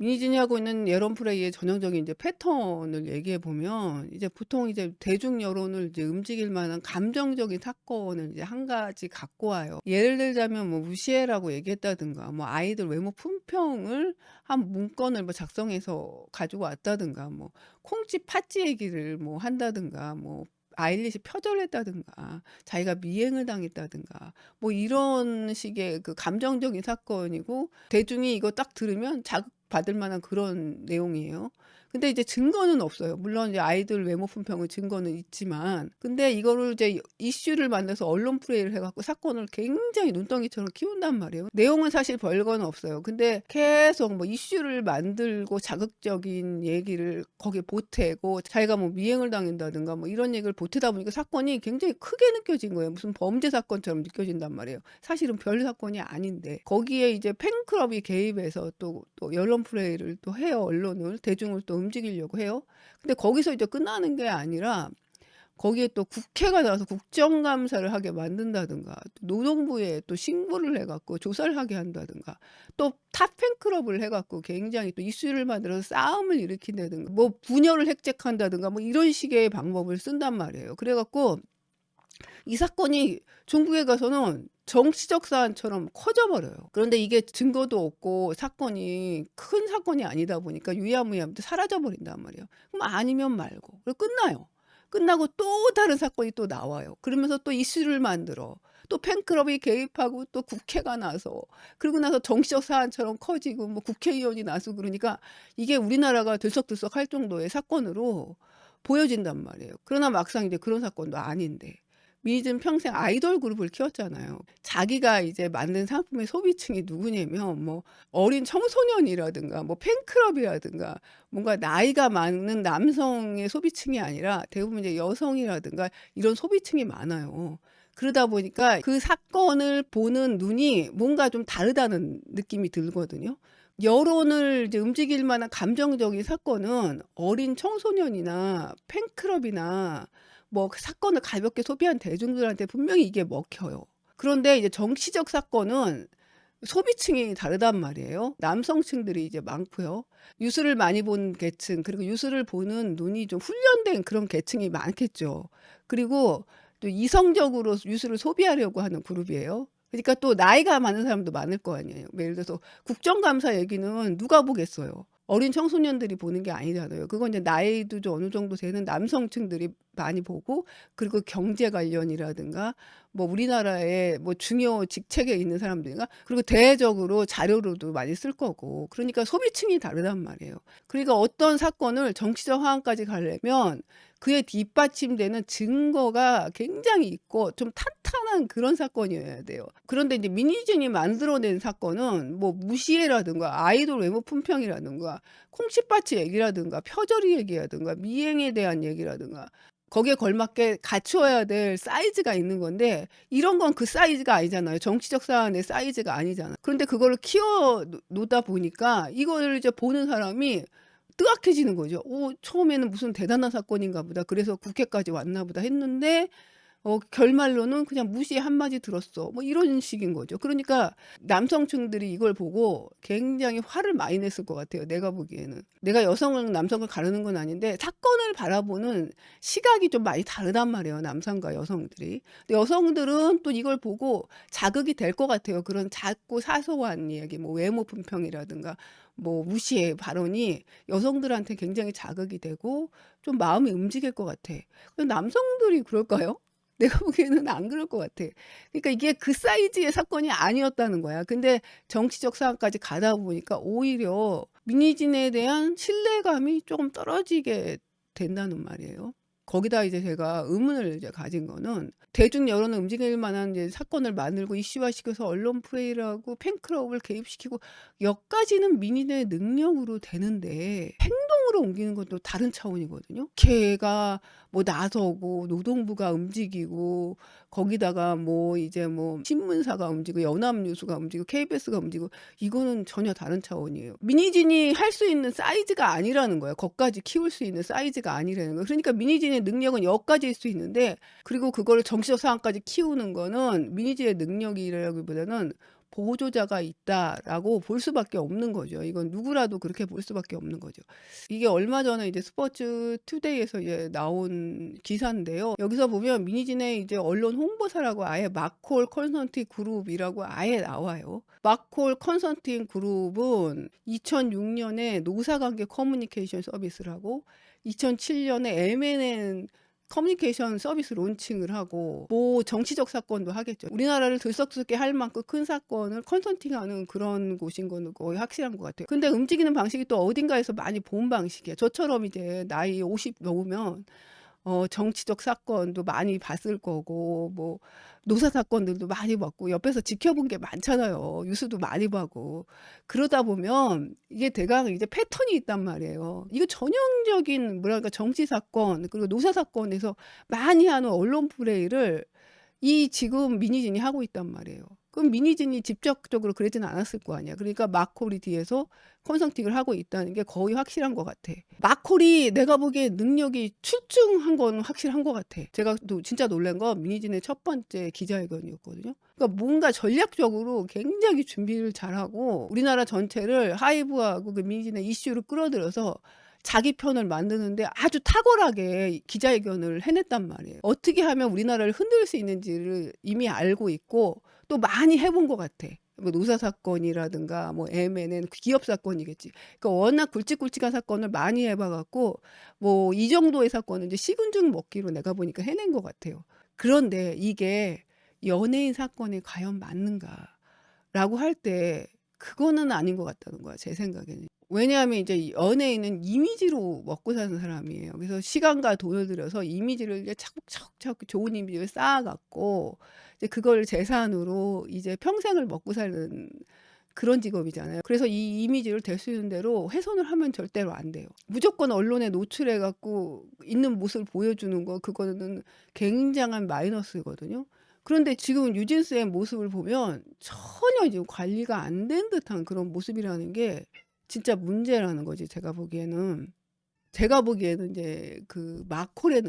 미니진이 하고 있는 여론플레이의 전형적인 이제 패턴을 얘기해 보면 이제 보통 이제 대중 여론을 이제 움직일 만한 감정적인 사건을 이제 한 가지 갖고 와요. 예를 들자면 뭐 무시해라고 얘기했다든가 뭐 아이들 외모 품평을 한 문건을 뭐 작성해서 가지고 왔다든가 뭐 콩쥐 팥쥐 얘기를 뭐 한다든가 뭐 아일릿이 표절했다든가 자기가 미행을 당했다든가 뭐 이런 식의 그 감정적인 사건이고 대중이 이거 딱 들으면 자극받을 만한 그런 내용이에요. 근데 이제 증거는 없어요. 물론 이제 아이들 외모 품평의 증거는 있지만 근데 이거를 이제 이슈를 만들어서 언론 플레이를 해 갖고 사건을 굉장히 눈덩이처럼 키운단 말이에요. 내용은 사실 별거는 없어요. 근데 계속 뭐 이슈를 만들고 자극적인 얘기를 거기에 보태고 자기가 뭐 미행을 당한다든가 뭐 이런 얘기를 보태다 보니까 사건이 굉장히 크게 느껴진 거예요. 무슨 범죄 사건처럼 느껴진단 말이에요. 사실은 별 사건이 아닌데 거기에 이제 팬클럽이 개입해서 또 여론 플레이를 또 해요. 언론을 대중을 또 움직이려고 해요. 근데 거기서 이제 끝나는 게 아니라 거기에 또 국회가 나와서 국정감사를 하게 만든다든가 노동부에 또 신고를 해 갖고 조사를 하게 한다든가 또 타 팬클럽을 해 갖고 굉장히 또 이슈를 만들어서 싸움을 일으킨다든가 뭐 분열을 획책한다든가 뭐 이런 식의 방법을 쓴단 말이에요. 그래 갖고 이 사건이 중국에 가서는 정치적 사안처럼 커져 버려요. 그런데 이게 증거도 없고 사건이 큰 사건이 아니다 보니까 유야무야 사라져 버린단 말이에요. 그럼 아니면 말고. 그리고 끝나요. 끝나고 또 다른 사건이 또 나와요. 그러면서 또 이슈를 만들어. 또 팬클럽이 개입하고 또 국회가 나서 그러고 나서 정치적 사안처럼 커지고 뭐 국회의원이 나서 그러니까 이게 우리나라가 들썩들썩할 정도의 사건으로 보여진단 말이에요. 그러나 막상 이제 그런 사건도 아닌데. 미즈는 평생 아이돌 그룹을 키웠잖아요. 자기가 이제 만든 상품의 소비층이 누구냐면 뭐 어린 청소년이라든가 뭐 팬클럽이라든가 뭔가 나이가 많은 남성의 소비층이 아니라 대부분 이제 여성이라든가 이런 소비층이 많아요. 그러다 보니까 그 사건을 보는 눈이 뭔가 좀 다르다는 느낌이 들거든요. 여론을 이제 움직일 만한 감정적인 사건은 어린 청소년이나 팬클럽이나 뭐 그 사건을 가볍게 소비한 대중들한테 분명히 이게 먹혀요. 그런데 이제 정치적 사건은 소비층이 다르단 말이에요. 남성층들이 이제 많고요. 뉴스를 많이 본 계층 그리고 뉴스를 보는 눈이 좀 훈련된 그런 계층이 많겠죠. 그리고 또 이성적으로 뉴스를 소비하려고 하는 그룹이에요. 그러니까 또 나이가 많은 사람도 많을 거 아니에요. 예를 들어서 국정감사 얘기는 누가 보겠어요. 어린 청소년들이 보는 게 아니잖아요. 그건 이제 나이도 좀 어느 정도 되는 남성층들이 많이 보고 그리고 경제 관련이라든가 뭐 우리나라의 뭐 중요 직책에 있는 사람들인가 그리고 대외적으로 자료로도 많이 쓸 거고 그러니까 소비층이 다르단 말이에요. 그러니까 어떤 사건을 정치적 화환까지 가려면 그에 뒷받침되는 증거가 굉장히 있고 좀 탄탄한 그런 사건이어야 돼요. 그런데 이제 미니진이 만들어낸 사건은 뭐 무시해라든가 아이돌 외모 품평이라든가 콩칫밭이 얘기라든가 표절이 얘기라든가 미행에 대한 얘기라든가 거기에 걸맞게 갖추어야 될 사이즈가 있는 건데 이런 건 그 사이즈가 아니잖아요. 정치적 사안의 사이즈가 아니잖아. 그런데 그거를 키워 놓다 보니까 이거를 이제 보는 사람이 뜨악해지는 거죠. '처음에는 무슨 대단한 사건인가 보다. 그래서 국회까지 왔나 보다.' 했는데 결말로는 그냥 무시 한마디 들었어. 뭐 이런 식인 거죠. 그러니까 남성층들이 이걸 보고 굉장히 화를 많이 냈을 것 같아요, 내가 보기에는. 내가 여성을 남성을 가르는 건 아닌데 사건을 바라보는 시각이 좀 많이 다르단 말이에요, 남성과 여성들이. 근데 여성들은 또 이걸 보고 자극이 될 것 같아요. 그런 작고 사소한 이야기 뭐 외모 품평이라든가 뭐 무시의 발언이 여성들한테 굉장히 자극이 되고 좀 마음이 움직일 것 같아. 근데 남성들이 그럴까요? 내가 보기에는 안 그럴 것 같아. 그러니까 이게 그 사이즈의 사건이 아니었다는 거야. 근데 정치적 사안까지 가다 보니까 오히려 미니진에 대한 신뢰감이 조금 떨어지게 된다는 말이에요. 거기다 이제 제가 의문을 이제 가진 거는 대중 여론을 움직일 만한 이제 사건을 만들고 이슈화시켜서 언론 플레이를 하고 팬클럽을 개입시키고 여기까지는 민인의 능력으로 되는데 행동으로 옮기는 건 또 다른 차원이거든요. 걔가 뭐 나서고 노동부가 움직이고 거기다가 뭐 이제 뭐 신문사가 움직이고 연합뉴스가 움직이고 KBS가 움직이고 이거는 전혀 다른 차원이에요. 미니진이 할 수 있는 사이즈가 아니라는 거예요. 거기까지 키울 수 있는 사이즈가 아니라는 거예요. 그러니까 미니진의 능력은 여기까지일 수 있는데 그리고 그거를 정치적 상황까지 키우는 거는 미니진의 능력이라기보다는 보조자가 있다라고 볼 수밖에 없는 거죠. 이건 누구라도 그렇게 볼 수밖에 없는 거죠. 이게 얼마 전에 이제 스포츠 투데이에서 이제 나온 기사인데요. 여기서 보면 미니진의 이제 언론 홍보사라고 아예 마콜 컨설팅 그룹이라고 아예 나와요. 마콜 컨설팅 그룹은 2006년에 노사관계 커뮤니케이션 서비스를 하고 2007년에 M&N 커뮤니케이션 서비스 론칭을 하고 뭐 정치적 사건도 하겠죠. 우리나라를 들썩들썩게 할 만큼 큰 사건을 컨설팅하는 그런 곳인 거는 거의 확실한 것 같아요. 근데 움직이는 방식이 또 어딘가에서 많이 본 방식이야. 저처럼 이제 나이 50 넘으면 정치적 사건도 많이 봤을 거고 뭐 노사 사건들도 많이 봤고 옆에서 지켜본 게 많잖아요. 뉴스도 많이 보고. 그러다 보면 이게 대강 이제 패턴이 있단 말이에요. 이거 전형적인 뭐랄까 정치 사건 그리고 노사 사건에서 많이 하는 언론 플레이를 이 지금 미니진이 하고 있단 말이에요. 그럼 미니진이 직접적으로 그러지는 않았을 거 아니야. 그러니까 마콜이 뒤에서 컨설팅을 하고 있다는 게 거의 확실한 것 같아. 마콜이 내가 보기에 능력이 출중한 건 확실한 것 같아. 제가 또 진짜 놀란 건 미니진의 첫 번째 기자회견이었거든요. 그러니까 뭔가 전략적으로 굉장히 준비를 잘하고 우리나라 전체를 하이브하고 그 미니진의 이슈를 끌어들여서 자기 편을 만드는데 아주 탁월하게 기자회견을 해냈단 말이에요. 어떻게 하면 우리나라를 흔들 수 있는지를 이미 알고 있고 또 많이 해본 것 같아. 뭐 노사 사건이라든가 뭐 M&N 기업 사건이겠지. 그러니까 워낙 굵직굵직한 사건을 많이 해봐갖고 뭐 이 정도의 사건은 이제 식은죽 먹기로 내가 보니까 해낸 것 같아요. 그런데 이게 연예인 사건에 과연 맞는가라고 할 때 그거는 아닌 것 같다는 거야, 제 생각에는. 왜냐하면 이제 연예인은 이미지로 먹고 사는 사람이에요. 그래서 시간과 돈을 들여서 이미지를 이제 차곡차곡 좋은 이미지를 쌓아갖고 이제 그걸 재산으로 이제 평생을 먹고 사는 그런 직업이잖아요. 그래서 이 이미지를 될 수 있는 대로 훼손을 하면 절대로 안 돼요. 무조건 언론에 노출해 갖고 있는 모습을 보여주는 거 그거는 굉장한 마이너스거든요. 그런데 지금 뉴진스의 모습을 보면 전혀 지금 관리가 안 된 듯한 그런 모습이라는 게 진짜 문제라는 거지 제가 보기에는. 제가 보기에는 이제 그 마콜의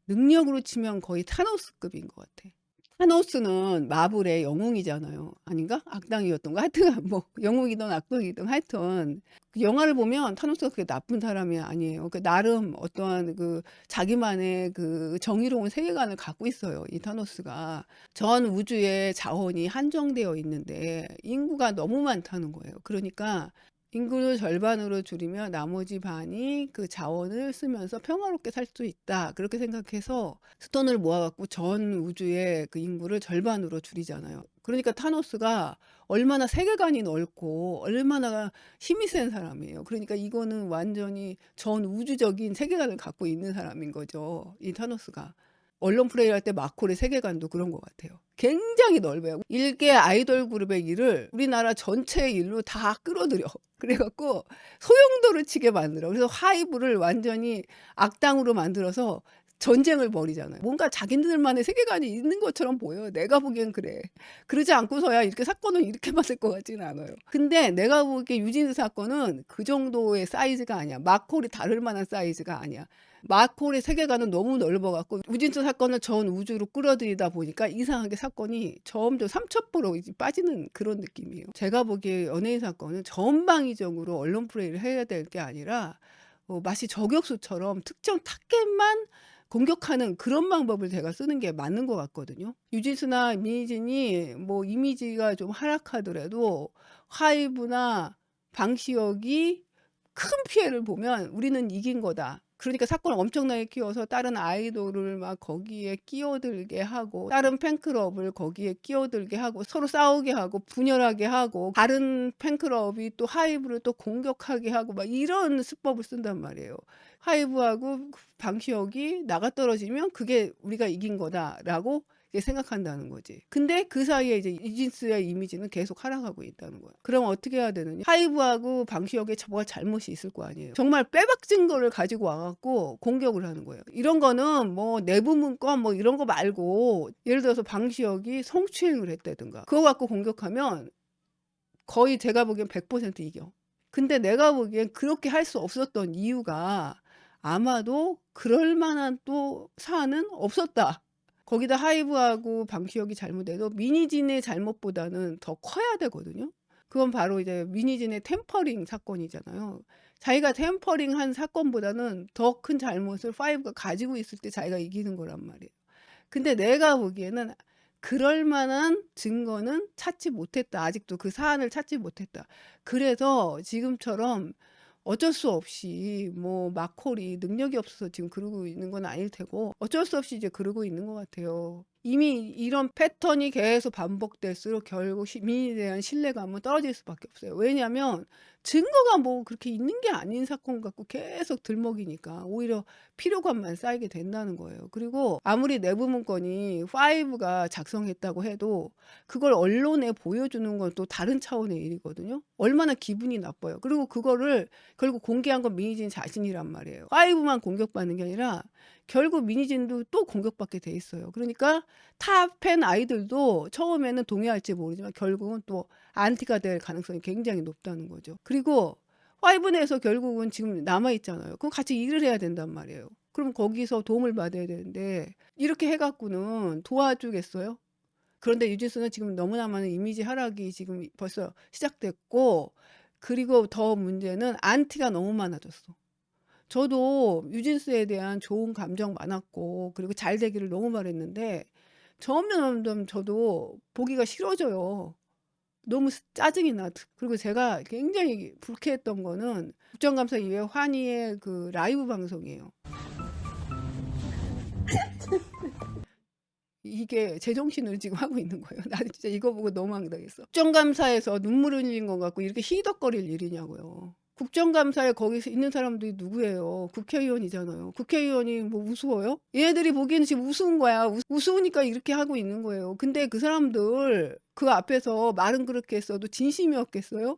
능력으로 치면 거의 타노스급인 것 같아. 타노스는 마블의 영웅이잖아요. 아닌가? 악당이었던가? 하여튼 뭐 영웅이든 악당이든 하여튼 그 영화를 보면 타노스가 그렇게 나쁜 사람이 아니에요. 그 나름 어떠한 그 자기만의 그 정의로운 세계관을 갖고 있어요. 이 타노스가. 전 우주의 자원이 한정되어 있는데 인구가 너무 많다는 거예요. 그러니까 인구를 절반으로 줄이면 나머지 반이 그 자원을 쓰면서 평화롭게 살 수 있다. 그렇게 생각해서 스톤을 모아갖고 전 우주의 그 인구를 절반으로 줄이잖아요. 그러니까 타노스가 얼마나 세계관이 넓고 얼마나 힘이 센 사람이에요. 그러니까 이거는 완전히 전 우주적인 세계관을 갖고 있는 사람인 거죠. 이 타노스가. 언론 플레이를 할 때 마콜의 세계관도 그런 것 같아요. 굉장히 넓어요. 일개 아이돌 그룹의 일을 우리나라 전체의 일로 다 끌어들여. 그래갖고 소용돌이 치게 만들어. 그래서 하이브를 완전히 악당으로 만들어서 전쟁을 벌이잖아요. 뭔가 자기들만의 세계관이 있는 것처럼 보여요. 내가 보기엔 그래. 그러지 않고서야 이렇게 사건을 이렇게 받을 것 같지는 않아요. 근데 내가 보기에 유진스 사건은 그 정도의 사이즈가 아니야. 마콜이 다를 만한 사이즈가 아니야. 마콜의 세계관은 너무 넓어갖고 유진스 사건을 전 우주로 끌어들이다 보니까 이상하게 사건이 점점 삼천포로 이제 빠지는 그런 느낌이에요. 제가 보기에 연예인 사건은 전방위적으로 언론 플레이를 해야 될 게 아니라 마치 저격수처럼 특정 타겟만 공격하는 그런 방법을 제가 쓰는 게 맞는 것 같거든요. 유진스나 미니진이 뭐 이미지가 좀 하락하더라도 하이브나 방시혁이 큰 피해를 보면 우리는 이긴 거다. 그러니까 사건을 엄청나게 키워서 다른 아이돌을 막 거기에 끼어들게 하고 다른 팬클럽을 거기에 끼어들게 하고 서로 싸우게 하고 분열하게 하고 다른 팬클럽이 또 하이브를 또 공격하게 하고 막 이런 수법을 쓴단 말이에요. 하이브하고 방시혁이 나가떨어지면 그게 우리가 이긴 거다라고 이제 생각한다는 거지. 근데 그 사이에 이제 유진스의 이미지는 계속 하락하고 있다는 거야. 그럼 어떻게 해야 되느냐? 하이브하고 방시혁에 뭐가 잘못이 있을 거 아니에요. 정말 빼박 증거를 가지고 와갖고 공격을 하는 거예요. 이런 거는 뭐 내부 문건 뭐 이런 거 말고 예를 들어서 방시혁이 성추행을 했다든가 그거 갖고 공격하면 거의 제가 보기엔 100% 이겨. 근데 내가 보기엔 그렇게 할 수 없었던 이유가 아마도 그럴 만한 또 사안은 없었다. 거기다 하이브하고 방시혁이 잘못해도 민희진의 잘못보다는 더 커야 되거든요. 그건 바로 이제 민희진의 템퍼링 사건이잖아요. 자기가 템퍼링한 사건보다는 더 큰 잘못을 파이브가 가지고 있을 때 자기가 이기는 거란 말이에요. 근데 내가 보기에는 그럴 만한 증거는 찾지 못했다. 아직도 그 사안을 찾지 못했다. 그래서 지금처럼 어쩔 수 없이 뭐 마콜이 능력이 없어서 지금 그러고 있는 건 아닐 테고 어쩔 수 없이 이제 그러고 있는 것 같아요. 이미 이런 패턴이 계속 반복될수록 결국 시민에 대한 신뢰감은 떨어질 수밖에 없어요. 왜냐하면 증거가 뭐 그렇게 있는 게 아닌 사건 갖고 계속 들먹이니까 오히려 피로감만 쌓이게 된다는 거예요. 그리고 아무리 내부 문건이 5가 작성했다고 해도 그걸 언론에 보여주는 건 또 다른 차원의 일이거든요. 얼마나 기분이 나빠요. 그리고 그거를 결국 공개한 건 민희진 자신이란 말이에요. 5만 공격받는 게 아니라 결국 민희진도 또 공격받게 돼 있어요. 그러니까 탑10 아이들도 처음에는 동의할지 모르지만 결국은 또 안티가 될 가능성이 굉장히 높다는 거죠. 그리고 5 내에서 결국은 지금 남아 있잖아요. 그럼 같이 일을 해야 된단 말이에요. 그럼 거기서 도움을 받아야 되는데 이렇게 해 갖고는 도와주겠어요? 그런데 유진스는 지금 너무나 많은 이미지 하락이 지금 벌써 시작됐고 그리고 더 문제는 안티가 너무 많아졌어. 저도 유진스에 대한 좋은 감정 많았고 그리고 잘 되기를 너무 바랬는데 점점 저도 보기가 싫어져요. 너무 짜증이 나. 그리고 제가 굉장히 불쾌했던 거는 국정감사 이후에 환희의 그 라이브 방송이에요. 이게 제정신으로 지금 하고 있는 거예요. 나는 진짜 이거 보고 너무 황당했어. 국정감사에서 눈물 흘리는 것 같고 이렇게 희덕거릴 일이냐고요. 국정감사에 거기서 있는 사람들이 누구예요? 국회의원이잖아요. 국회의원이 뭐 우스워요? 얘네들이 보기에는 지금 우스운 거야. 우스우니까 이렇게 하고 있는 거예요. 근데 그 사람들 그 앞에서 말은 그렇게 했어도 진심이었겠어요?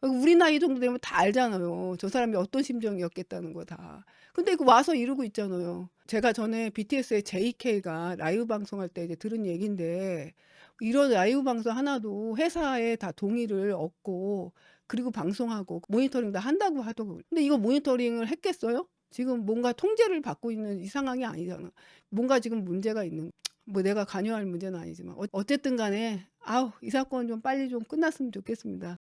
우리 나이 정도 되면 다 알잖아요. 저 사람이 어떤 심정이었겠다는 거 다. 근데 그 와서 이러고 있잖아요. 제가 전에 BTS의 JK가 라이브 방송할 때 이제 들은 얘긴데 이런 라이브 방송 하나도 회사에 다 동의를 얻고 그리고 방송하고 모니터링 다 한다고 하더라고요. 근데 이거 모니터링을 했겠어요? 지금 뭔가 통제를 받고 있는 이 상황이 아니잖아. 뭔가 지금 문제가 있는 뭐 내가 관여할 문제는 아니지만 어쨌든 간에 아우 이 사건 좀 빨리 좀 끝났으면 좋겠습니다.